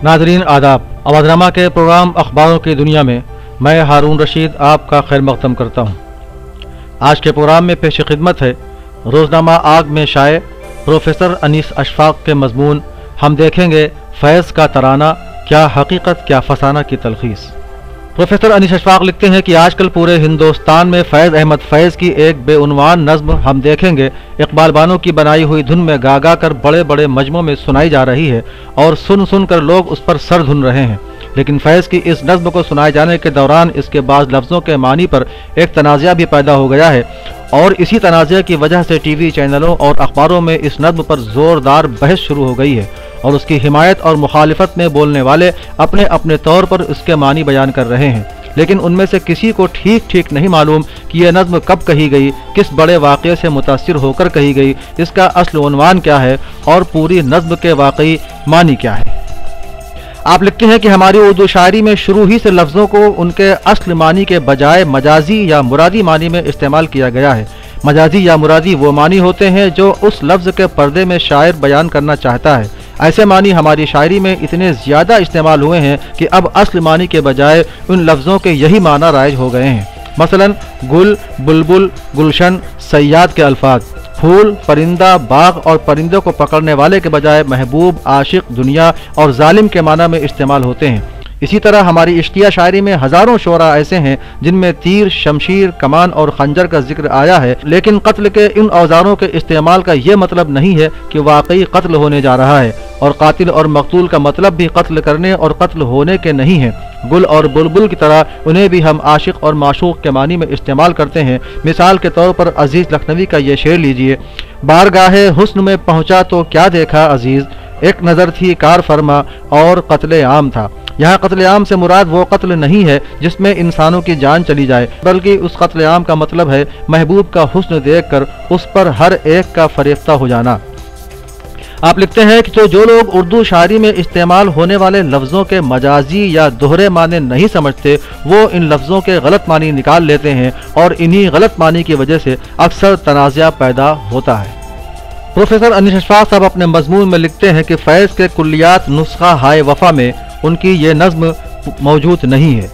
नाज़रीन आदाब। आवाज़नामा के प्रोग्राम अखबारों की दुनिया में मैं हारून रशीद आपका खैर मक़दम करता हूँ। आज के प्रोग्राम में पेश खिदमत है रोज़नामा आग में शाये प्रोफेसर अनीस अशफाक के मज़मून। हम देखेंगे फैज़ का तराना, क्या हकीकत क्या फसाना की तलखीस। प्रोफेसर अनीस अशफाक लिखते हैं कि आजकल पूरे हिंदुस्तान में फैज़ अहमद फैज़ की एक बेउनवान नज़्म हम देखेंगे इकबाल बानो की बनाई हुई धुन में गा गा कर बड़े बड़े मजमों में सुनाई जा रही है और सुन सुन कर लोग उस पर सर धुन रहे हैं। लेकिन फैज़ की इस नज़्म को सुनाए जाने के दौरान इसके बाद लफ्ज़ों के मानी पर एक तनाज़ा भी पैदा हो गया है और इसी तनाज़े की वजह से टीवी चैनलों और अखबारों में इस नज़्म पर ज़ोरदार बहस शुरू हो गई है और उसकी हिमायत और मुखालिफत में बोलने वाले अपने अपने तौर पर इसके मानी बयान कर रहे हैं। लेकिन उनमें से किसी को ठीक नहीं मालूम कि यह नज़्म कब कही गई, किस बड़े वाक़े से मुतासिर होकर कही गई, इसका असल उन्वान क्या है और पूरी नज़्म के वाकई मानी क्या है। आप लिखते हैं कि हमारी उर्दू शायरी में शुरू ही से लफ्ज़ों को उनके असल मानी के बजाय मजाजी या मुरादी मानी में इस्तेमाल किया गया है। मजाजी या मुरादी वो मानी होते हैं जो उस लफ्ज़ के पर्दे में शायर बयान करना चाहता है। ऐसे मानी हमारी शायरी में इतने ज़्यादा इस्तेमाल हुए हैं कि अब असल मानी के बजाय उन लफ्ज़ों के यही माना राइज हो गए हैं। मसलन गुल, बुलबुल, गुलशन, सयाद के अल्फाज फूल, परिंदा, बाग और परिंदों को पकड़ने वाले के बजाय महबूब, आशिक, दुनिया और जालिम के माना में इस्तेमाल होते हैं। इसी तरह हमारी इश्किया शायरी में हज़ारों शोरा ऐसे हैं जिनमें तीर, शमशीर, कमान और खंजर का जिक्र आया है, लेकिन कत्ल के इन औजारों के इस्तेमाल का ये मतलब नहीं है कि वाकई कत्ल होने जा रहा है और कातिल और मकतूल का मतलब भी कत्ल करने और कत्ल होने के नहीं है। गुल और बुलबुल की तरह उन्हें भी हम आशिक और माशूक के मानी में इस्तेमाल करते हैं। मिसाल के तौर पर अजीज़ लखनवी का ये शेर लीजिए। बारगाहे हुस्न में पहुँचा तो क्या देखा अजीज़, एक नज़र थी कार फरमा और कत्ले आम था। यहाँ कत्ले आम से मुराद वो कत्ल नहीं है जिसमें इंसानों की जान चली जाए, बल्कि उस कत्ले आम का मतलब है महबूब का हुस्न देखकर उस पर हर एक का फरेफ्ता हो जाना। आप लिखते हैं कि तो जो लोग उर्दू शायरी में इस्तेमाल होने वाले लफ्ज़ों के मजाजी या दोहरे माने नहीं समझते, वो इन लफ्ज़ों के गलत मानी निकाल लेते हैं और इन्हीं गलत मानी की वजह से अक्सर तनाज़ा पैदा होता है। प्रोफेसर अनीस अशफाक साहब अपने मजमून में लिखते हैं कि फैज़ के कुल्लियात नुस्खा हाय वफ़ा में उनकी ये नज़्म मौजूद नहीं है।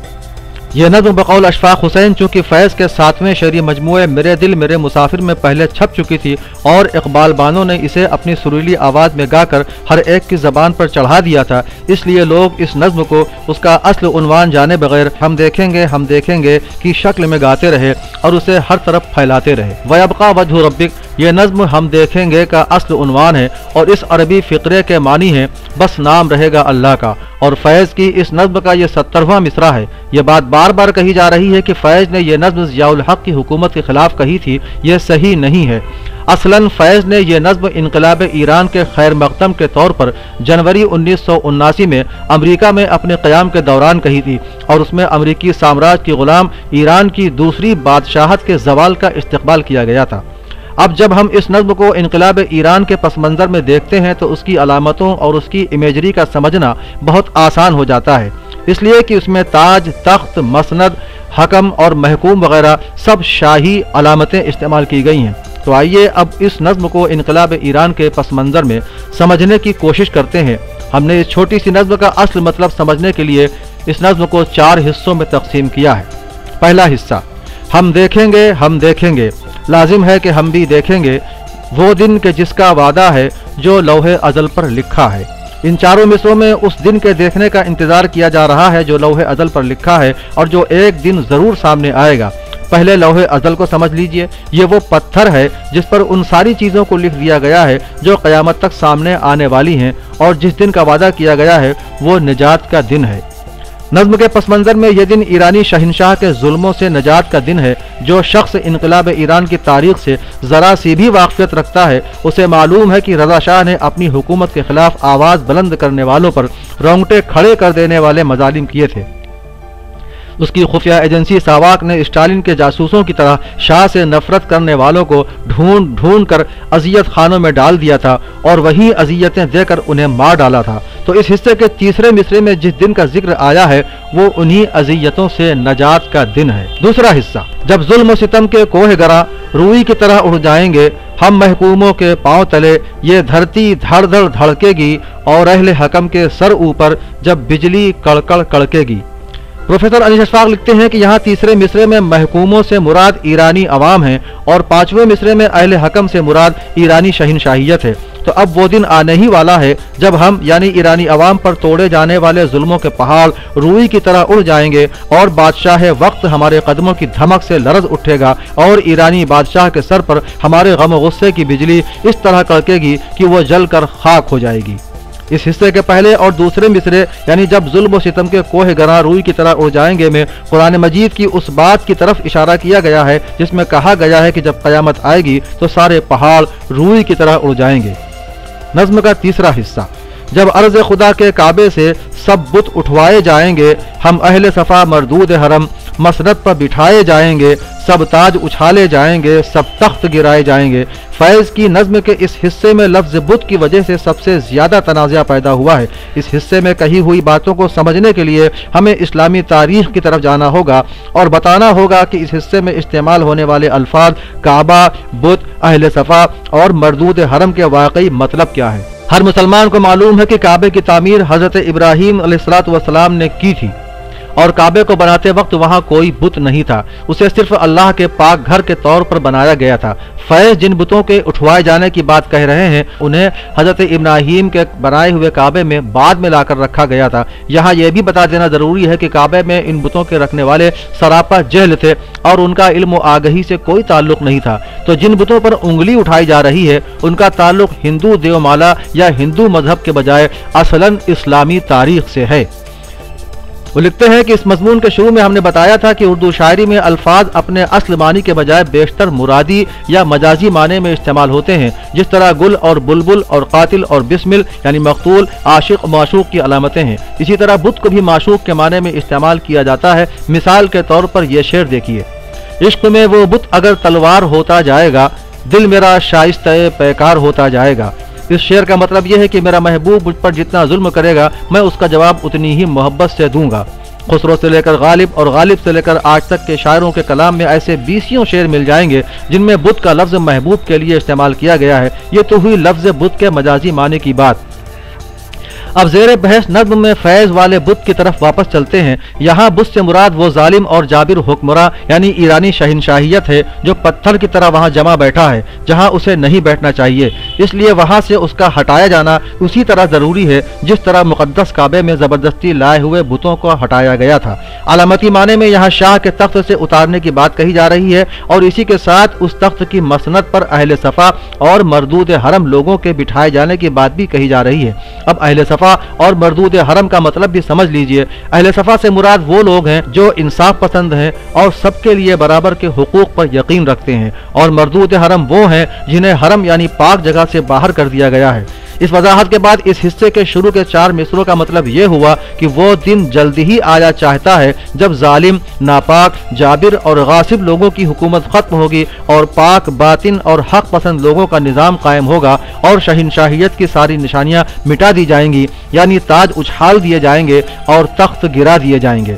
यह नज़्म बकौल अशफाक हुसैन चूँकि फैज़ के 7वें शेरी मजमूए मेरे दिल मेरे मुसाफिर में पहले छप चुकी थी और इकबाल बानो ने इसे अपनी सुरीली आवाज़ में गाकर हर एक की ज़बान पर चढ़ा दिया था, इसलिए लोग इस नज़्म को उसका असल उन्वान जाने बगैर हम देखेंगे की शक्ल में गाते रहे और उसे हर तरफ फैलाते रहे। वयबका वजहु रब्बिक, ये नज़्म हम देखेंगे का असल उन्वान है और इस अरबी फ़िक्रे के मानी है बस नाम रहेगा अल्लाह का। और फैज़ की इस नज़्म का ये 70वां मिसरा है। ये बात बार बार कही जा रही है कि फैज़ ने यह नज़्म ज़ियाउल हक़ की हुकूमत के ख़िलाफ़ कही थी, ये सही नहीं है। असलन फैज़ ने यह नज़्म इनक़लाब ईरान के खैर मक़दम के तौर पर जनवरी 1979 में अमरीका में अपने क़याम के दौरान कही थी और उसमें अमरीकी साम्राज्य की ग़ुलाम ईरान की दूसरी बादशाहत के ज़वाल का इस्तक़बाल किया गया था। अब जब हम इस नज़्म को इनक़लाब ईरान के पस मंज़र में देखते हैं तो उसकी अलामतों और उसकी इमेजरी का समझना बहुत आसान हो जाता है, इसलिए कि उसमें ताज, तख्त, मसनद, हकम और महकूम वगैरह सब शाही अलामतें इस्तेमाल की गई हैं। तो आइए अब इस नज़्म को इनक़लाब ईरान के पस मंज़र में समझने की कोशिश करते हैं। हमने इस छोटी सी नज़्म का असल मतलब समझने के लिए इस नज़्म को 4 हिस्सों में तकसीम किया है। पहला हिस्सा, हम देखेंगे, लाजिम है कि हम भी देखेंगे वो दिन के जिसका वादा है जो लौहे अज़ल पर लिखा है। इन चारों मिसरों में उस दिन के देखने का इंतज़ार किया जा रहा है जो लौहे अज़ल पर लिखा है और जो एक दिन ज़रूर सामने आएगा। पहले लौहे अज़ल को समझ लीजिए। ये वो पत्थर है जिस पर उन सारी चीज़ों को लिख दिया गया है जो क़यामत तक सामने आने वाली हैं और जिस दिन का वादा किया गया है वो निजात का दिन है। नज़्म के पस मंज़र में यह दिन ईरानी शहंशाह के जुल्मों से निजात का दिन है। जो शख्स इनक़लाब ईरान की तारीख़ से ज़रा सी भी वाक़फ़ियत रखता है उसे मालूम है कि रज़ा शाह ने अपनी हुकूमत के ख़िलाफ़ आवाज़ बुलंद करने वालों पर रोंगटे खड़े कर देने वाले मज़ालिम किए थे। اس کی خفیہ ایجنسی ساواک نے اسٹالن کے جاسوسوں کی طرح شاہ سے نفرت کرنے والوں کو ڈھونڈ ڈھونڈ کر اذیت خانوں میں ڈال دیا تھا اور وہی اذیتیں دے کر انہیں مار ڈالا تھا۔ تو اس حصے کے تیسرے مصرے میں جس دن کا ذکر آیا ہے وہ انہی اذیتوں سے نجات کا دن ہے۔ دوسرا حصہ، جب ظلم و ستم کے کوہ گراں روئی کی طرح اڑ جائیں گے ہم محکوموں کے پاؤں تلے، یہ دھرتی دھڑ دھڑ دھڑکے گی اور اہل حکم کے سر اوپر جب بجلی کڑکڑ کڑکے گی۔ پروفیسر انیس اشفاق لکھتے ہیں کہ یہاں تیسرے مصرے میں محکوموں سے مراد ایرانی عوام ہیں اور پانچویں مصرے میں اہل حکم سے مراد ایرانی شہنشاہیت ہے۔ تو اب وہ دن آنے ہی والا ہے جب ہم یعنی ایرانی عوام پر توڑے جانے والے ظلموں کے پہاڑ روئی کی طرح اڑ جائیں گے اور بادشاہ وقت ہمارے قدموں کی دھمک سے لرز اٹھے گا اور ایرانی بادشاہ کے سر پر ہمارے غم و غصے کی بجلی اس طرح کڑکے گی کہ وہ جل کر خاک ہو جائے گی۔ اس حصے کے پہلے اور دوسرے مصرے یعنی جب ظلم و ستم کے کوہ گراں روئی کی طرح اڑ جائیں گے میں قرآن مجید کی اس بات کی طرف اشارہ کیا گیا ہے جس میں کہا گیا ہے کہ جب قیامت آئے گی تو سارے پہاڑ روئی کی طرح اڑ جائیں گے۔ نظم کا تیسرا حصہ، جب عرض خدا کے کعبے سے سب بت اٹھوائے جائیں گے ہم اہل صفا مردود حرم مسند پر بٹھائے جائیں گے، سب تاج اچھالے جائیں گے، سب تخت گرائے جائیں گے۔ فیض کی نظم کے اس حصے میں لفظ بت کی وجہ سے سب سے زیادہ تنازع پیدا ہوا ہے۔ اس حصے میں کہی ہوئی باتوں کو سمجھنے کے لیے ہمیں اسلامی تاریخ کی طرف جانا ہوگا اور بتانا ہوگا کہ اس حصے میں استعمال ہونے والے الفاظ کعبہ، بت، اہل صفا اور مردود حرم کے واقعی مطلب کیا ہے۔ ہر مسلمان کو معلوم ہے کہ کعبے کی تعمیر حضرت ابراہیم علیہ السلام نے کی تھی اور کعبے کو بناتے وقت وہاں کوئی بت نہیں تھا، اسے صرف اللہ کے پاک گھر کے طور پر بنایا گیا تھا۔ فیض جن بتوں کے اٹھوائے جانے کی بات کہہ رہے ہیں انہیں حضرت ابراہیم کے بنائے ہوئے کعبے میں بعد میں لا کر رکھا گیا تھا۔ یہاں یہ بھی بتا دینا ضروری ہے کہ کعبے میں ان بتوں کے رکھنے والے سراپا جہل تھے اور ان کا علم و آگہی سے کوئی تعلق نہیں تھا۔ تو جن بتوں پر انگلی اٹھائی جا رہی ہے ان کا تعلق ہندو دیومالا یا ہندو مذہب کے بجائے اصلاً اسلامی تاریخ سے ہے۔ وہ لکھتے ہیں کہ اس مضمون کے شروع میں ہم نے بتایا تھا کہ اردو شاعری میں الفاظ اپنے اصل معنی کے بجائے بیشتر مرادی یا مجازی معنی میں استعمال ہوتے ہیں، جس طرح گل اور بلبل اور قاتل اور بسمل یعنی مقتول، عاشق معشوق کی علامتیں ہیں۔ اسی طرح بت کو بھی معشوق کے معنی میں استعمال کیا جاتا ہے۔ مثال کے طور پر یہ شعر دیکھیے، عشق میں وہ بت اگر تلوار ہوتا جائے گا، دل میرا شائستہ پیکار ہوتا جائے گا۔ اس شعر کا مطلب یہ ہے کہ میرا محبوب مجھ پر جتنا ظلم کرے گا میں اس کا جواب اتنی ہی محبت سے دوں گا۔ خسرو سے لے کر غالب اور غالب سے لے کر آج تک کے شاعروں کے کلام میں ایسے 20 شعر مل جائیں گے جن میں بت کا لفظ محبوب کے لیے استعمال کیا گیا ہے۔ یہ تو ہوئی لفظ بت کے مجازی معنی کی بات۔ اب زیر بحث نظم میں فیض والے بت کی طرف واپس چلتے ہیں۔ یہاں بت سے مراد وہ ظالم اور جابر حکمراں یعنی ایرانی شہنشاہیت ہے جو پتھر کی طرح وہاں جمع بیٹھا ہے جہاں اسے نہیں بیٹھنا چاہیے، اس لیے وہاں سے اس کا ہٹایا جانا اسی طرح ضروری ہے جس طرح مقدس کعبے میں زبردستی لائے ہوئے بتوں کو ہٹایا گیا تھا۔ علامتی معنی میں یہاں شاہ کے تخت سے اتارنے کی بات کہی جا رہی ہے اور اسی کے ساتھ اس تخت کی مسند پر اہل صفا اور مردود حرم لوگوں کے بٹھائے جانے کی بات بھی کہی جا رہی ہے۔ اب اہل صفا اور مردود حرم کا مطلب بھی سمجھ لیجئے۔ اہل صفا سے مراد وہ لوگ ہیں جو انصاف پسند ہیں اور سب کے لیے برابر کے حقوق پر یقین رکھتے ہیں، اور مردود حرم وہ ہیں جنہیں حرم یعنی پاک جگہ سے باہر کر دیا گیا ہے۔ اس وضاحت کے بعد اس حصے کے شروع کے 4 مصروں کا مطلب یہ ہوا کہ وہ دن جلدی ہی آیا چاہتا ہے جب ظالم، ناپاک، جابر اور غاصب لوگوں کی حکومت ختم ہوگی اور پاک، باطن اور حق پسند لوگوں کا نظام قائم ہوگا اور شہنشاہیت کی ساری نشانیاں مٹا دی جائیں گی، یعنی تاج اچھال دیے جائیں گے اور تخت گرا دیے جائیں گے۔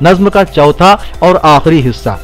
نظم کا چوتھا اور آخری حصہ،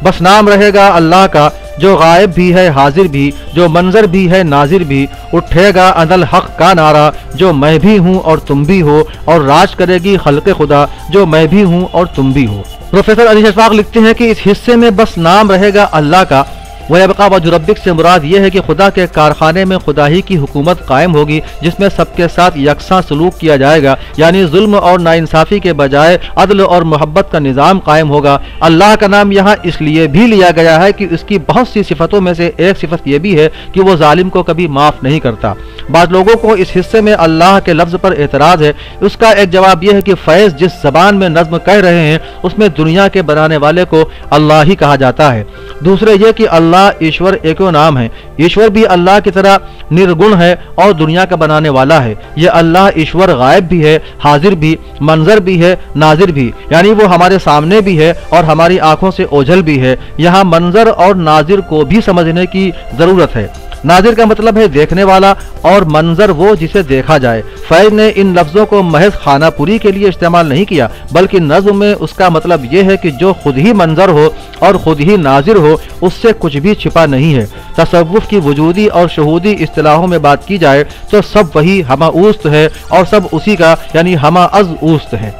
بس نام رہے گا اللہ کا جو غائب بھی ہے حاضر بھی، جو منظر بھی ہے ناظر بھی، اٹھے گا انل حق کا نعرہ جو میں بھی ہوں اور تم بھی ہو، اور راج کرے گی خلق خدا جو میں بھی ہوں اور تم بھی ہو۔ پروفیسر انیس اشفاق لکھتے ہیں کہ اس حصے میں بس نام رہے گا اللہ کا، وَيَبْقَى وَجْهُ رَبِّكَ سے مراد یہ ہے کہ خدا کے کارخانے میں خدا ہی کی حکومت قائم ہوگی جس میں سب کے ساتھ یکساں سلوک کیا جائے گا، یعنی ظلم اور ناانصافی کے بجائے عدل اور محبت کا نظام قائم ہوگا۔ اللہ کا نام یہاں اس لیے بھی لیا گیا ہے کہ اس کی بہت سی صفتوں میں سے ایک صفت یہ بھی ہے کہ وہ ظالم کو کبھی معاف نہیں کرتا۔ بعض लोगों को इस हिस्से में अल्लाह के लफ्ज़ पर एतराज़ है। उसका एक जवाब यह है कि फैज़ जिस ज़बान में नज़्म कह रहे हैं उसमें दुनिया के बनाने वाले को अल्लाह ही कहा जाता है। दूसरे ये कि अल्लाह ईश्वर एको नाम है, ईश्वर भी अल्लाह की तरह निर्गुण है और दुनिया का बनाने वाला है। ये अल्लाह ईश्वर गायब भी है, हाजिर भी, मंजर भी है, नाजिर भी, यानी वो हमारे सामने भी है और हमारी आंखों से ओझल भी है। यहाँ मंजर और नाजिर को भी समझने की ज़रूरत है। नाजिर का मतलब है देखने वाला और मंजर वो जिसे देखा जाए। फैज़ ने इन लफ्ज़ों को महज खानापुरी के लिए इस्तेमाल नहीं किया, बल्कि नज़्म में उसका मतलब ये है कि जो खुद ही मंजर हो और खुद ही नाजिर हो, उससे कुछ भी छिपा नहीं है। तसव्वुफ़ की वजूदी और शहूदी इस्तिलाहों में बात की जाए तो सब वही हमा-उस्त है और सब उसी का यानी हमा-अज़-उस्त है।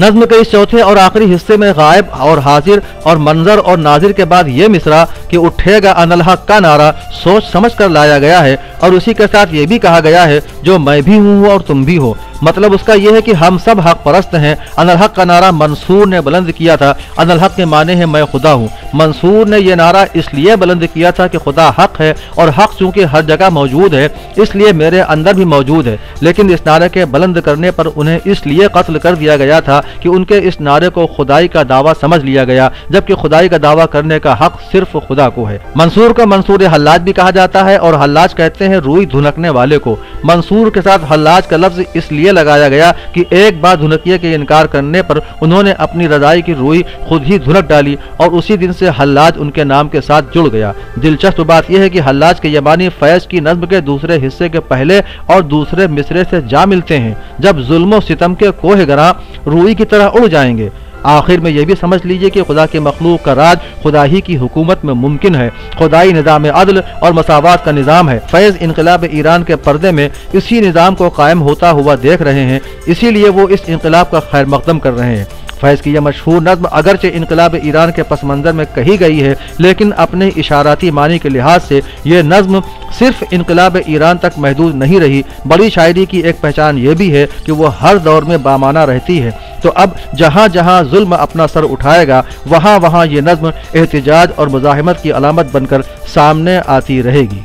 नज़्म के इस चौथे और आखिरी हिस्से में गायब और हाजिर और मंजर और नाजिर के बाद ये मिसरा कि उठेगा अनल हक का नारा सोच समझ कर लाया गया है और उसी के साथ ये भी कहा गया है जो मैं भी हूँ और तुम भी हो। मतलब उसका यह है कि हम सब हक परस्त हैं। अनल हक का नारा मंसूर ने बुलंद किया था। अनल हक के माने हैं मैं खुदा हूँ। मंसूर ने यह नारा इसलिए बुलंद किया था कि खुदा हक है और हक चूंकि हर जगह मौजूद है इसलिए मेरे अंदर भी मौजूद है। लेकिन इस नारे के बुलंद करने पर उन्हें इसलिए कत्ल कर दिया गया था कि उनके इस नारे को खुदाई का दावा समझ लिया गया, जबकि खुदाई का दावा करने का हक सिर्फ खुदा को है। मंसूर का मंसूर हल्लाज भी कहा जाता है और हल्लाज कहते हैं रुई धुनकने वाले को। मंसूर के साथ हल्लाज का लफ्ज इसलिए लगाया गया कि एक बार धुनकिए के इनकार करने पर उन्होंने अपनी रजाई की रुई खुद ही धुनक डाली और उसी दिन से हल्लाज उनके नाम के साथ जुड़ गया। दिलचस्प बात यह है कि हल्लाज के यमानी फैज़ की नज़्म के दूसरे हिस्से के पहले और दूसरे मिसरे से जा मिलते हैं, जब जुल्म और सितम के कोह गरा रुई की तरह उड़ जाएंगे। आखिर में यह भी समझ लीजिए कि खुदा के मखलूक का राज खुदा ही की हुकूमत में मुमकिन है। खुदाई निज़ाम अदल और मसावात का निज़ाम है। फैज़ इनकलाब ईरान के पर्दे में इसी निज़ाम को कायम होता हुआ देख रहे हैं, इसीलिए वो इस इनकलाब का खैर मकदम कर रहे हैं। फैज़ की यह मशहूर नज़्म अगरचे इनकलाब ईरान के पस मंज़र में कही गई है, लेकिन अपने इशाराती मानी के लिहाज से यह नज़्म सिर्फ इनकलाब ईरान तक महदूद नहीं रही। बड़ी शायरी की एक पहचान यह भी है कि वह हर दौर में बामाना रहती है। तो अब जहाँ जहाँ जुल्म अपना सर उठाएगा वहाँ वहाँ ये नज़्म एहतिजाज और मुज़ाहिमत की अलामत बनकर सामने आती रहेगी।